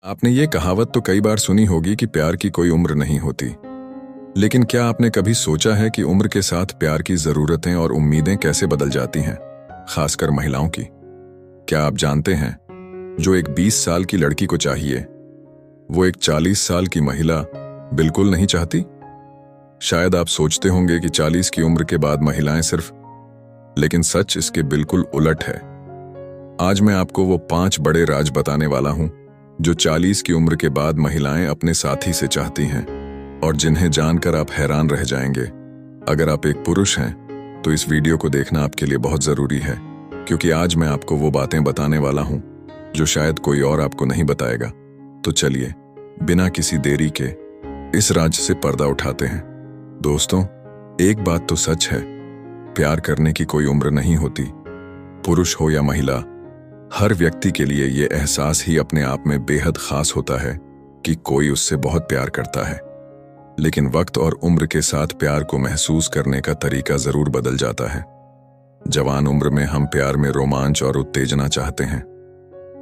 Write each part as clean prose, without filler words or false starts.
आपने ये कहावत तो कई बार सुनी होगी कि प्यार की कोई उम्र नहीं होती। लेकिन क्या आपने कभी सोचा है कि उम्र के साथ प्यार की जरूरतें और उम्मीदें कैसे बदल जाती हैं, खासकर महिलाओं की? क्या आप जानते हैं, जो एक 20 साल की लड़की को चाहिए, वो एक 40 साल की महिला बिल्कुल नहीं चाहती? शायद आप सोचते होंगे कि 40 की उम्र के बाद महिलाएं सिर्फ, लेकिन सच इसके बिल्कुल उलट है। आज मैं आपको वो 5 बड़े राज बताने वाला हूं जो 40 की उम्र के बाद महिलाएं अपने साथी से चाहती हैं और जिन्हें जानकर आप हैरान रह जाएंगे। अगर आप एक पुरुष हैं तो इस वीडियो को देखना आपके लिए बहुत जरूरी है, क्योंकि आज मैं आपको वो बातें बताने वाला हूं जो शायद कोई और आपको नहीं बताएगा। तो चलिए, बिना किसी देरी के इस राज से पर्दा उठाते हैं। दोस्तों, एक बात तो सच है, प्यार करने की कोई उम्र नहीं होती। पुरुष हो या महिला, हर व्यक्ति के लिए ये एहसास ही अपने आप में बेहद खास होता है कि कोई उससे बहुत प्यार करता है। लेकिन वक्त और उम्र के साथ प्यार को महसूस करने का तरीका जरूर बदल जाता है। जवान उम्र में हम प्यार में रोमांच और उत्तेजना चाहते हैं।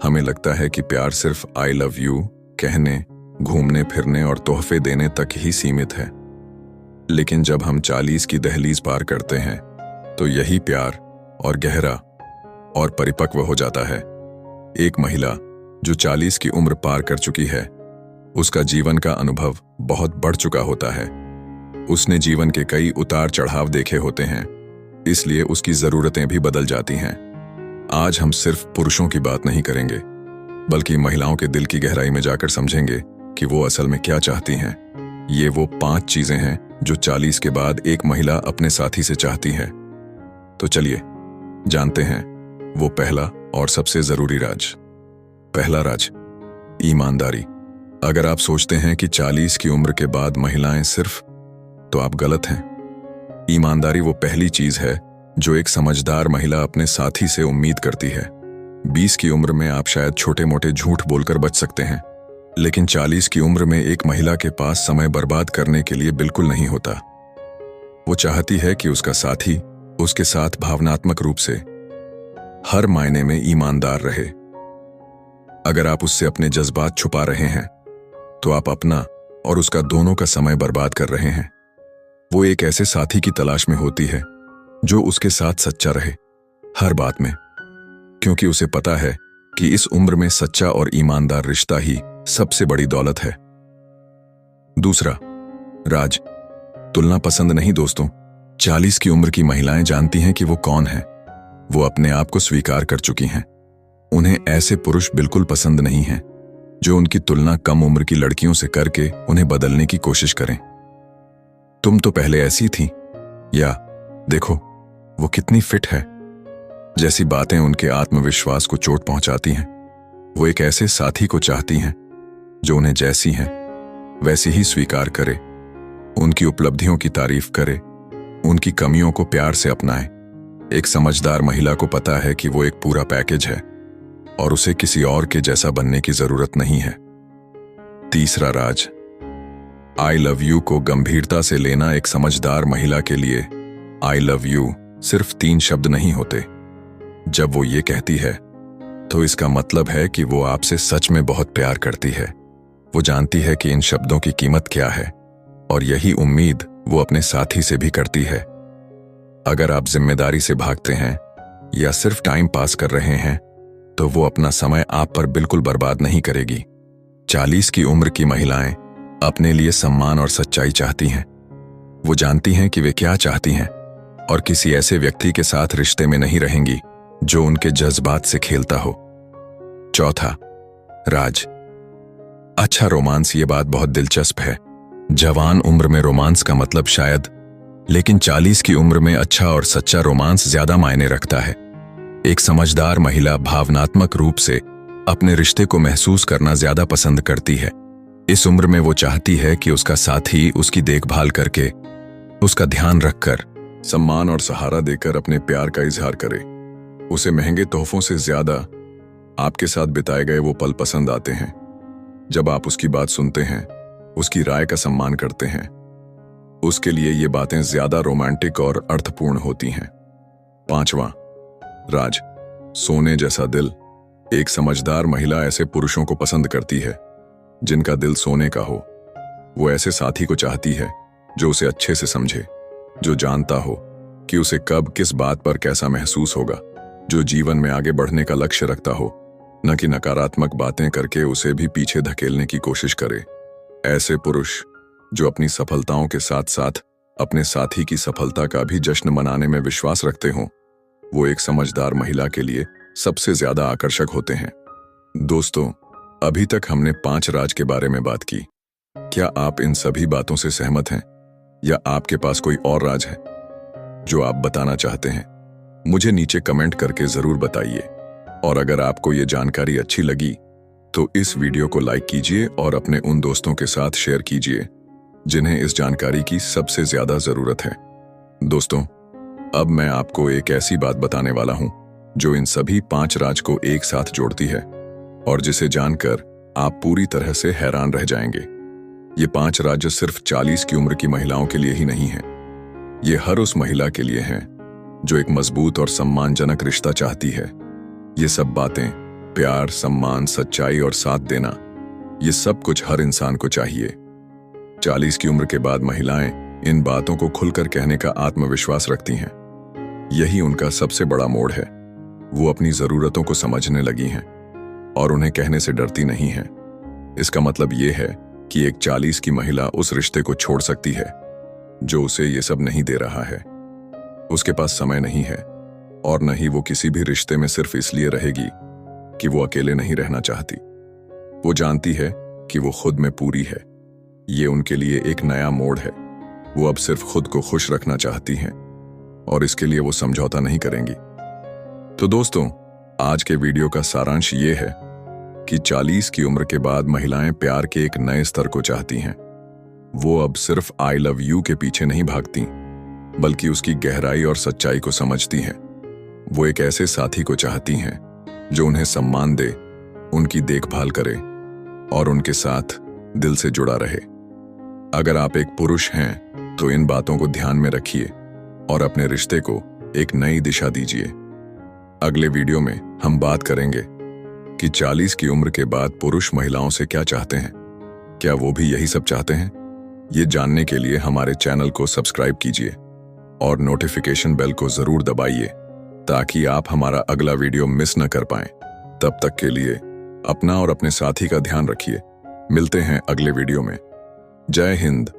हमें लगता है कि प्यार सिर्फ आई लव यू कहने, घूमने फिरने और तोहफे देने तक ही सीमित है। लेकिन जब हम 40 की दहलीज पार करते हैं तो यही प्यार और गहरा और परिपक्व हो जाता है। एक महिला जो 40 की उम्र पार कर चुकी है, उसका जीवन का अनुभव बहुत बढ़ चुका होता है। उसने जीवन के कई उतार चढ़ाव देखे होते हैं, इसलिए उसकी जरूरतें भी बदल जाती हैं। आज हम सिर्फ पुरुषों की बात नहीं करेंगे, बल्कि महिलाओं के दिल की गहराई में जाकर समझेंगे कि वो असल में क्या चाहती हैं। ये वो 5 चीजें हैं जो 40 के बाद एक महिला अपने साथी से चाहती है। तो चलिए जानते हैं वो पहला और सबसे जरूरी राज। पहला राज, ईमानदारी। अगर आप सोचते हैं कि 40 की उम्र के बाद महिलाएं सिर्फ, तो आप गलत हैं। ईमानदारी वो पहली चीज है जो एक समझदार महिला अपने साथी से उम्मीद करती है। 20 की उम्र में आप शायद छोटे मोटे झूठ बोलकर बच सकते हैं, लेकिन 40 की उम्र में एक महिला के पास समय बर्बाद करने के लिए बिल्कुल नहीं होता। वो चाहती है कि उसका साथी उसके साथ भावनात्मक रूप से हर मायने में ईमानदार रहे। अगर आप उससे अपने जज्बात छुपा रहे हैं तो आप अपना और उसका दोनों का समय बर्बाद कर रहे हैं। वो एक ऐसे साथी की तलाश में होती है जो उसके साथ सच्चा रहे हर बात में, क्योंकि उसे पता है कि इस उम्र में सच्चा और ईमानदार रिश्ता ही सबसे बड़ी दौलत है। दूसरा राज, तुलना पसंद नहीं। दोस्तों, 40 की उम्र की महिलाएं जानती हैं कि वो कौन है। वो अपने आप को स्वीकार कर चुकी हैं। उन्हें ऐसे पुरुष बिल्कुल पसंद नहीं हैं जो उनकी तुलना कम उम्र की लड़कियों से करके उन्हें बदलने की कोशिश करें। तुम तो पहले ऐसी थी, या देखो वो कितनी फिट है, जैसी बातें उनके आत्मविश्वास को चोट पहुंचाती हैं। वो एक ऐसे साथी को चाहती हैं जो उन्हें जैसी हैं वैसी ही स्वीकार करे, उनकी उपलब्धियों की तारीफ करे, उनकी कमियों को प्यार से अपनाए। एक समझदार महिला को पता है कि वो एक पूरा पैकेज है और उसे किसी और के जैसा बनने की जरूरत नहीं है। तीसरा राज, आई लव यू को गंभीरता से लेना। एक समझदार महिला के लिए आई लव यू सिर्फ 3 शब्द नहीं होते। जब वो ये कहती है तो इसका मतलब है कि वो आपसे सच में बहुत प्यार करती है। वो जानती है कि इन शब्दों की कीमत क्या है, और यही उम्मीद वो अपने साथी से भी करती है। अगर आप जिम्मेदारी से भागते हैं या सिर्फ टाइम पास कर रहे हैं तो वो अपना समय आप पर बिल्कुल बर्बाद नहीं करेगी। 40 की उम्र की महिलाएं अपने लिए सम्मान और सच्चाई चाहती हैं। वो जानती हैं कि वे क्या चाहती हैं और किसी ऐसे व्यक्ति के साथ रिश्ते में नहीं रहेंगी जो उनके जज्बात से खेलता हो। चौथा राज, अच्छा रोमांस। ये बात बहुत दिलचस्प है। जवान उम्र में रोमांस का मतलब शायद, लेकिन 40 की उम्र में अच्छा और सच्चा रोमांस ज्यादा मायने रखता है। एक समझदार महिला भावनात्मक रूप से अपने रिश्ते को महसूस करना ज्यादा पसंद करती है। इस उम्र में वो चाहती है कि उसका साथी उसकी देखभाल करके, उसका ध्यान रखकर, सम्मान और सहारा देकर अपने प्यार का इजहार करे। उसे महंगे तोहफों से ज्यादा आपके साथ बिताए गए वो पल पसंद आते हैं, जब आप उसकी बात सुनते हैं, उसकी राय का सम्मान करते हैं। उसके लिए ये बातें ज्यादा रोमांटिक और अर्थपूर्ण होती हैं। 5वां राज, सोने जैसा दिल। एक समझदार महिला ऐसे पुरुषों को पसंद करती है जिनका दिल सोने का हो। वो ऐसे साथी को चाहती है जो उसे अच्छे से समझे, जो जानता हो कि उसे कब किस बात पर कैसा महसूस होगा, जो जीवन में आगे बढ़ने का लक्ष्य रखता हो, न कि नकारात्मक बातें करके उसे भी पीछे धकेलने की कोशिश करे। ऐसे पुरुष जो अपनी सफलताओं के साथ साथ अपने साथी की सफलता का भी जश्न मनाने में विश्वास रखते हों, वो एक समझदार महिला के लिए सबसे ज्यादा आकर्षक होते हैं। दोस्तों, अभी तक हमने 5 राज के बारे में बात की। क्या आप इन सभी बातों से सहमत हैं, या आपके पास कोई और राज है जो आप बताना चाहते हैं? मुझे नीचे कमेंट करके जरूर बताइए। और अगर आपको ये जानकारी अच्छी लगी तो इस वीडियो को लाइक कीजिए और अपने उन दोस्तों के साथ शेयर कीजिए जिन्हें इस जानकारी की सबसे ज्यादा जरूरत है। दोस्तों, अब मैं आपको एक ऐसी बात बताने वाला हूं जो इन सभी 5 राज को एक साथ जोड़ती है और जिसे जानकर आप पूरी तरह से हैरान रह जाएंगे। ये 5 राज सिर्फ 40 की उम्र की महिलाओं के लिए ही नहीं है। ये हर उस महिला के लिए हैं जो एक मजबूत और सम्मानजनक रिश्ता चाहती है। ये सब बातें, प्यार, सम्मान, सच्चाई और साथ देना, ये सब कुछ हर इंसान को चाहिए। 40 की उम्र के बाद महिलाएं इन बातों को खुलकर कहने का आत्मविश्वास रखती हैं। यही उनका सबसे बड़ा मोड़ है। वो अपनी जरूरतों को समझने लगी हैं और उन्हें कहने से डरती नहीं हैं। इसका मतलब ये है कि एक 40 की महिला उस रिश्ते को छोड़ सकती है जो उसे ये सब नहीं दे रहा है। उसके पास समय नहीं है और न ही वो किसी भी रिश्ते में सिर्फ इसलिए रहेगी कि वो अकेले नहीं रहना चाहती। वो जानती है कि वो खुद में पूरी है। ये उनके लिए एक नया मोड़ है। वो अब सिर्फ खुद को खुश रखना चाहती हैं और इसके लिए वो समझौता नहीं करेंगी। तो दोस्तों, आज के वीडियो का सारांश ये है कि 40 की उम्र के बाद महिलाएं प्यार के एक नए स्तर को चाहती हैं। वो अब सिर्फ आई लव यू के पीछे नहीं भागती, बल्कि उसकी गहराई और सच्चाई को समझती हैं। वो एक ऐसे साथी को चाहती हैं जो उन्हें सम्मान दे, उनकी देखभाल करे और उनके साथ दिल से जुड़ा रहे। अगर आप एक पुरुष हैं तो इन बातों को ध्यान में रखिए और अपने रिश्ते को एक नई दिशा दीजिए। अगले वीडियो में हम बात करेंगे कि 40 की उम्र के बाद पुरुष महिलाओं से क्या चाहते हैं। क्या वो भी यही सब चाहते हैं? ये जानने के लिए हमारे चैनल को सब्सक्राइब कीजिए और नोटिफिकेशन बेल को जरूर दबाइए ताकि आप हमारा अगला वीडियो मिस न कर पाएं। तब तक के लिए अपना और अपने साथी का ध्यान रखिए। मिलते हैं अगले वीडियो में। जय हिंद।